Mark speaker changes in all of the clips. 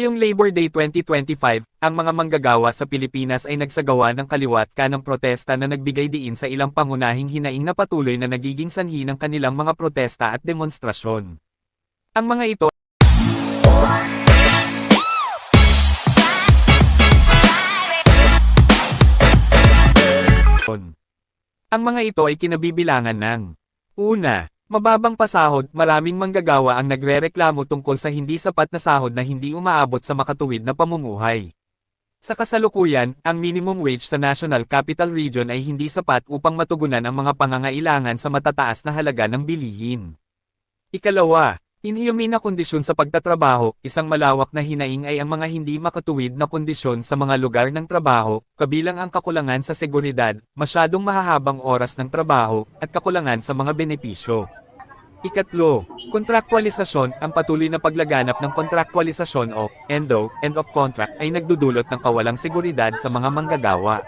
Speaker 1: Ngayong Labor Day 2025, ang mga manggagawa sa Pilipinas ay nagsagawa ng kaliwat kanang protesta na nagbigay diin sa ilang pangunahing hinaing na patuloy na nagiging sanhi ng kanilang mga protesta at demonstrasyon. Ang mga ito ay kinabibilangan ng una, mababang pasahod. Maraming manggagawa ang nagrereklamo tungkol sa hindi sapat na sahod na hindi umaabot sa makatuwid na pamumuhay. Sa kasalukuyan, ang minimum wage sa National Capital Region ay hindi sapat upang matugunan ang mga pangangailangan sa matataas na halaga ng bilihin. Ikalawa, inhiyumi na kondisyon sa pagtatrabaho. Isang malawak na hinaing ay ang mga hindi makatuwid na kondisyon sa mga lugar ng trabaho, kabilang ang kakulangan sa seguridad, masyadong mahahabang oras ng trabaho, at kakulangan sa mga benepisyo. Ikatlo, kontraktualisasyon. Ang patuloy na paglaganap ng kontraktualisasyon o end of contract ay nagdudulot ng kawalang seguridad sa mga manggagawa.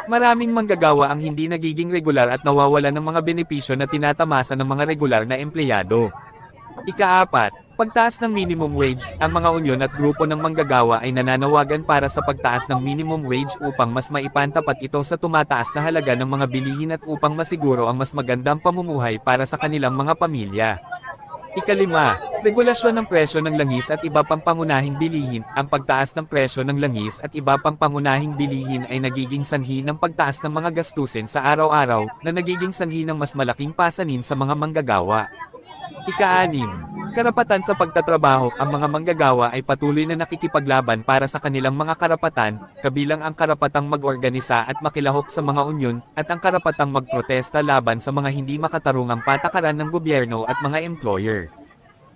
Speaker 1: Maraming manggagawa ang hindi nagiging regular at nawawalan ng mga benepisyo na tinatamasa ng mga regular na empleyado. Ikaapat, pagtaas ng minimum wage. Ang mga unyon at grupo ng manggagawa ay nananawagan para sa pagtaas ng minimum wage upang mas maipantapat ito sa tumataas na halaga ng mga bilihin at upang masiguro ang mas magandang pamumuhay para sa kanilang mga pamilya. Ikalima, regulasyon ng presyo ng langis at iba pang pangunahing bilihin. Ang pagtaas ng presyo ng langis at iba pang pangunahing bilihin ay nagiging sanhi ng pagtaas ng mga gastusin sa araw-araw na nagiging sanhi ng mas malaking pasanin sa mga manggagawa. Ika-anim, karapatan sa pagtatrabaho. Ang mga manggagawa ay patuloy na nakikipaglaban para sa kanilang mga karapatan, kabilang ang karapatang mag-organisa at makilahok sa mga unyon, at ang karapatang magprotesta laban sa mga hindi makatarungang patakaran ng gobyerno at mga employer.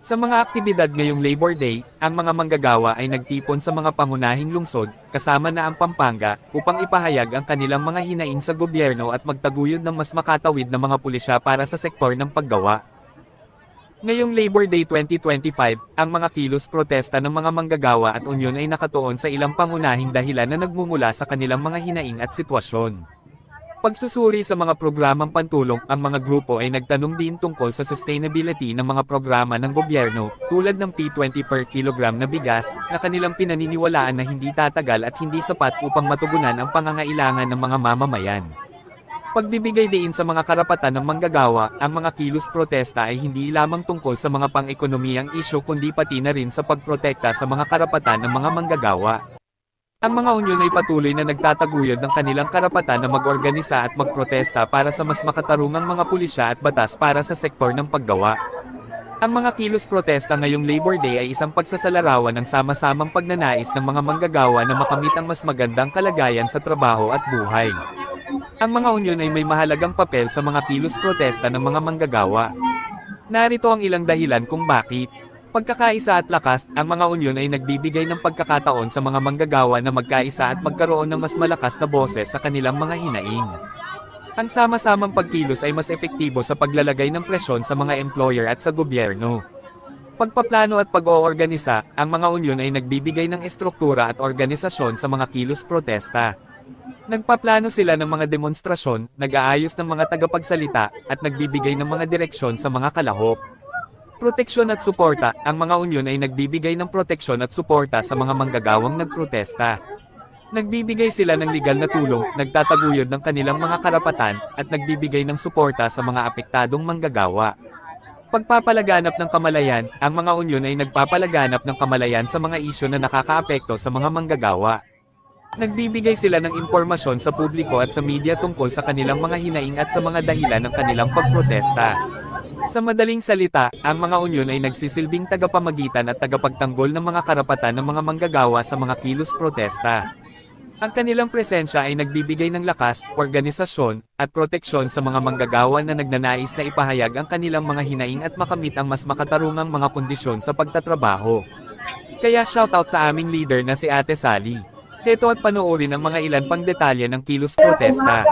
Speaker 1: Sa mga aktibidad ngayong Labor Day, ang mga manggagawa ay nagtipon sa mga pangunahing lungsod, kasama na ang Pampanga, upang ipahayag ang kanilang mga hinaing sa gobyerno at magtaguyod ng mas makatawid na mga pulisya para sa sektor ng paggawa. Ngayong Labor Day 2025, ang mga kilos protesta ng mga manggagawa at unyon ay nakatuon sa ilang pangunahing dahilan na nagmumula sa kanilang mga hinaing at sitwasyon. Pagsusuri sa mga programang pantulong. Ang mga grupo ay nagtanong din tungkol sa sustainability ng mga programa ng gobyerno, tulad ng P20 per kilogram na bigas, na kanilang pinaniniwalaan na hindi tatagal at hindi sapat upang matugunan ang pangangailangan ng mga mamamayan. Pagbibigay diin sa mga karapatan ng manggagawa. Ang mga kilos protesta ay hindi lamang tungkol sa mga pang-ekonomiyang isyu kundi pati na rin sa pagprotekta sa mga karapatan ng mga manggagawa. Ang mga unyon ay patuloy na nagtataguyod ng kanilang karapatan na mag-organisa at magprotesta para sa mas makatarungang mga pulisya at batas para sa sektor ng paggawa. Ang mga kilos protesta ngayong Labor Day ay isang pagsasalarawan ng sama-samang pagnanais ng mga manggagawa na makamit ang mas magandang kalagayan sa trabaho at buhay. Ang mga unyon ay may mahalagang papel sa mga kilos protesta ng mga manggagawa. Narito ang ilang dahilan kung bakit. Pagkakaisa at lakas. Ang mga unyon ay nagbibigay ng pagkakataon sa mga manggagawa na magkaisa at magkaroon ng mas malakas na boses sa kanilang mga hinaing. Ang sama-samang pagkilos ay mas epektibo sa paglalagay ng presyon sa mga employer at sa gobyerno. Pagpaplano at pag-oorganisa. Ang mga unyon ay nagbibigay ng estruktura at organisasyon sa mga kilos protesta. Nagpaplano sila ng mga demonstrasyon, nag-aayos ng mga tagapagsalita, at nagbibigay ng mga direksyon sa mga kalahok. Proteksyon at suporta. Ang mga unyon ay nagbibigay ng proteksyon at suporta sa mga manggagawang nagprotesta. Nagbibigay sila ng legal na tulong, nagtataguyod ng kanilang mga karapatan, at nagbibigay ng suporta sa mga apektadong manggagawa. Pagpapalaganap ng kamalayan. Ang mga unyon ay nagpapalaganap ng kamalayan sa mga isyu na nakakaapekto sa mga manggagawa. Nagbibigay sila ng impormasyon sa publiko at sa media tungkol sa kanilang mga hinaing at sa mga dahilan ng kanilang pagprotesta. Sa madaling salita, ang mga unyon ay nagsisilbing tagapamagitan at tagapagtanggol ng mga karapatan ng mga manggagawa sa mga kilos protesta. Ang kanilang presensya ay nagbibigay ng lakas, organisasyon, at proteksyon sa mga manggagawa na nagnanais na ipahayag ang kanilang mga hinaing at makamit ang mas makatarungang mga kondisyon sa pagtatrabaho. Kaya shoutout sa aming leader na si Ate Sally. Heto at panoorin ang mga ilan pang detalye ng kilos protesta.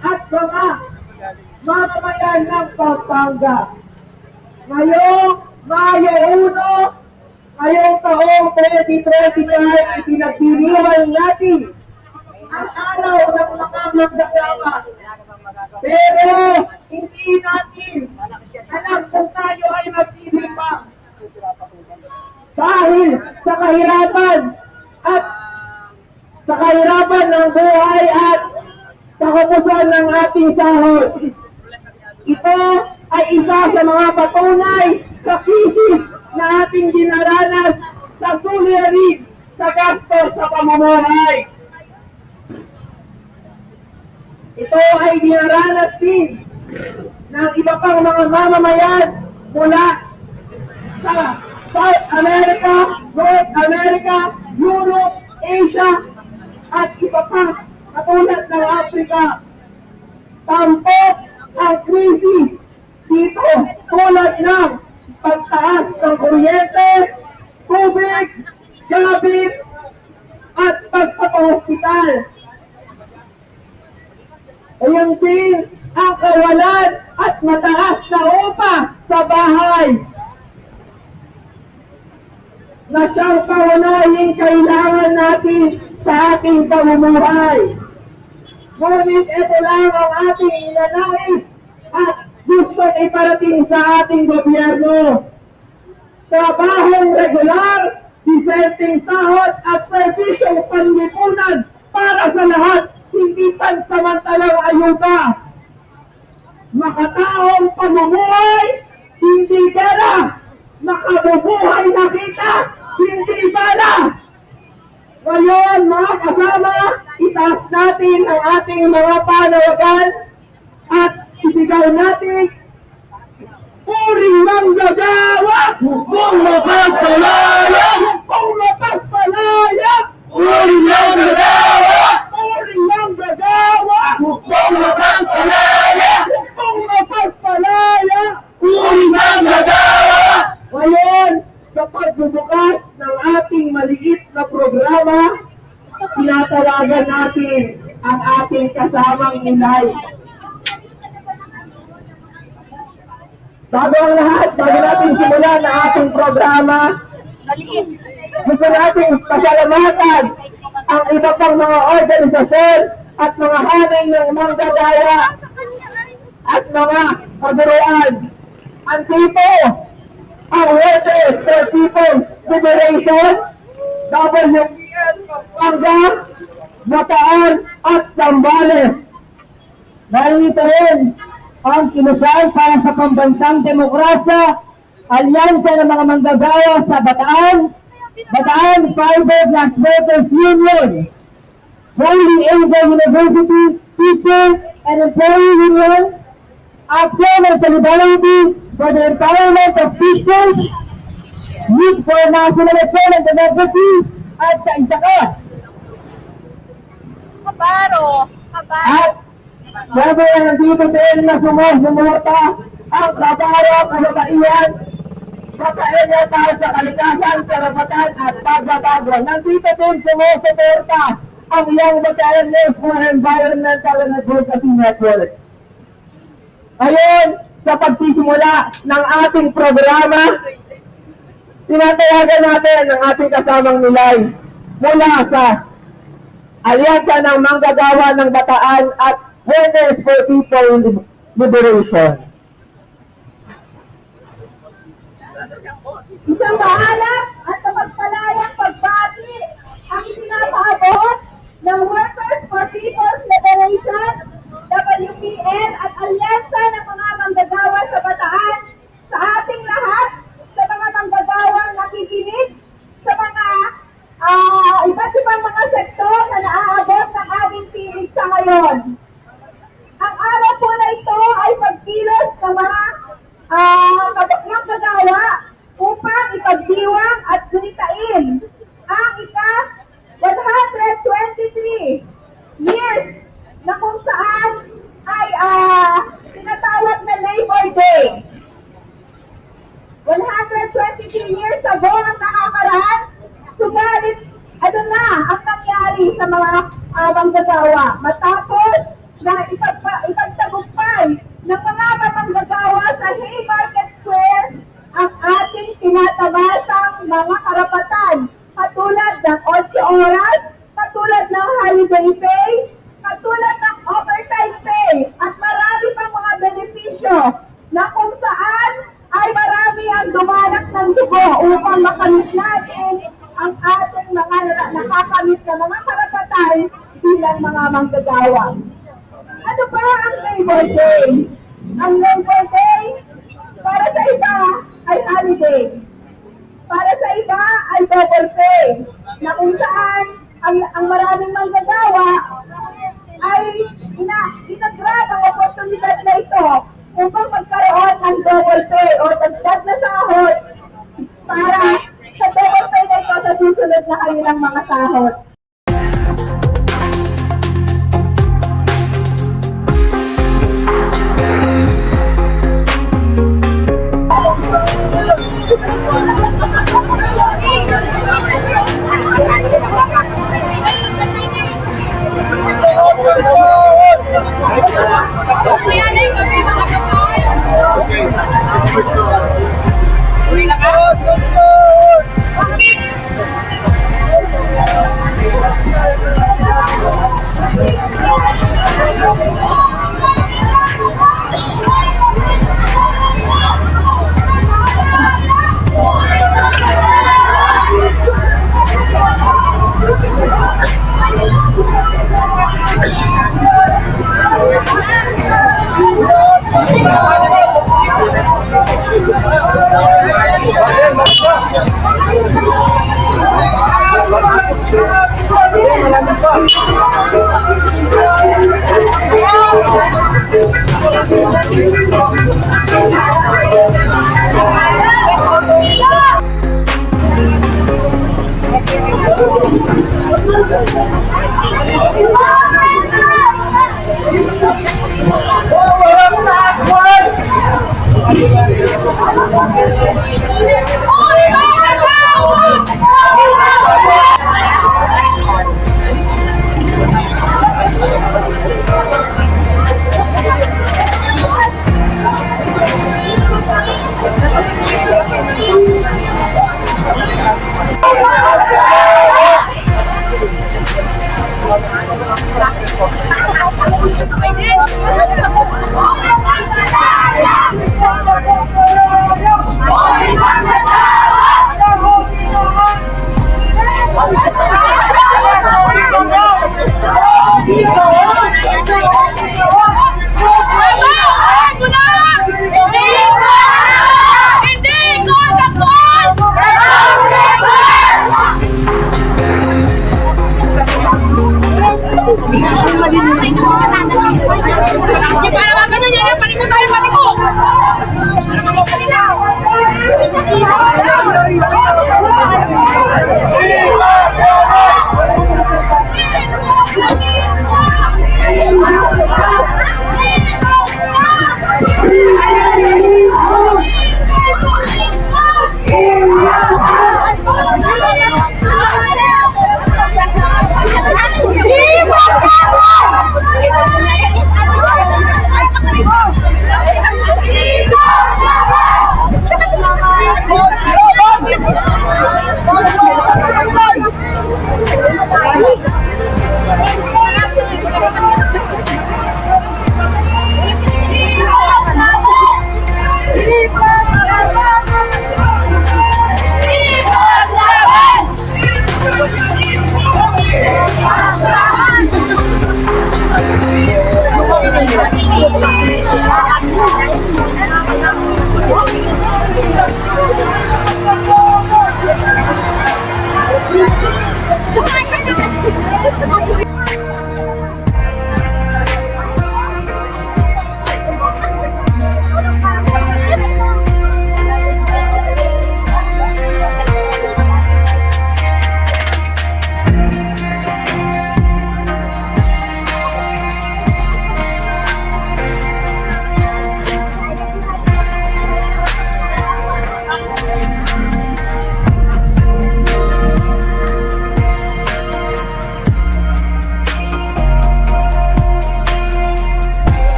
Speaker 2: At mga mamamayan ng Pampanga. Ngayong Mayo 1, ngayong taong 2025, ipinagdiriwang natin ang araw ng mga manggagawa. Pero hindi natin alam kung tayo ay magdiriwang. dahil sa kahirapan ng buhay at kakupusan ng ating sahod. Ito ay isa sa mga patunay sa krisis na ating dinaranas sa suliranin sa gastos sa pamumuhay. Ito ay dinaranas din ng iba pang mga mamamayan mula sa South America, North America, Europe, Asia, at iba pa katulad ng Africa. Tampok ang krisis dito tulad ng pagtaas ng kuryente, tubig, gamit, at pagpapahospital. Ayan din ang kawalan at mataas na upa sa bahay na siyang kaunahing kailangan natin sa ating pamumuhay. Ngunit ito lang ang ating inanais at gusto iparating sa ating gobyerno. Trabahong regular, disenteng sahod at serbisyong panlipunan para sa lahat, hindi pansamantalang ayuda. Makataong pamumuhay, hindi pera. Makabubuhay na kita, hindi bala. Ngayon, mga kasama, itaas natin ang ating mga panawagan at isigaw natin, puring manggagawa, kung mapagpalaya, kung mapagpalaya, puring manggagawa, puring manggagawa, kung mapagpalaya, kung mapagpalaya, puring manggagawa. Ngayon, sa pagbubukas ng ating maliit na programa, tinatawagan natin ang ating kasamang Inay. Bago ang lahat, bago natin simulan ang ating programa, gusto natin pasalamatan ang iba pang mga organisasyon at mga hanay ng manggagaya at mga kaburuan. Andito ang Workers for People's Liberation, WPL, Pampanga, Bataan at Zambales. Narito rin ang kinusay para sa pambansang demokrasya, alyansa ng mga manggagaya sa Bataan, Bataan Fiber Glass Workers Union, Holy Angel University Teacher and Employee Union, Action and Solidarity for the Empowerment of Teachers, Youth for National Reform and Democracy, at sa isa ka. At sabi na nandito din na sumuporta ang Kabaro, Kababaihan, Kapainya para sa kalikasan, karapatan at pagbabago. Nandito din sumuporta ang Young Battalion for Environmental and Advocacy Network. Ngayon, sa pagsisimula ng ating programa, tinatawagan natin ang ating kasamang nilay mula sa Alyansa ng Manggagawa ng Bataan at Workers for People's Liberation.
Speaker 3: Isang mahalap at mapagpalayang pagbati ang ipinapaabot ng Workers for People's Liberation, WPL at Alyansa ng mga manggagawa sa Bataan sa ating lahat, sa mga manggagawang nakikinig, sa mga iba't ibang mga sektor na naaabot ng aming pinig sa ngayon. Ang araw po na ito ay pagkilos ng mga manggagawa upang ipagdiwang at gunitain ang ika-123 years na kung saan ay tinatawag na Labor Day. 123 years ago ang nakakaraan, subalit ano na ang nangyari sa mga manggagawa matapos na ipagtagumpay ng mga manggagawa sa Haymarket Square ang ating tinatabasang mga karapatan katulad ng 8 oras, katulad ng holiday pay, katulad ng overtime pay, at marami pang mga benepisyo na kung saan ay marami ang dumanak ng dugo upang makamit na mga manggagawa. Ano ba ang Labor Day? Ang Labor Day, para sa iba ay holiday. Para sa iba ay double pay, na kung saan ang maraming manggagawa ay inagrab ang oportunidad na ito upang magkaroon ng double pay o dagdag na sahod para sa double pay na ito sa susunod na kanilang mga sahod.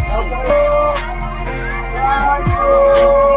Speaker 2: One, two,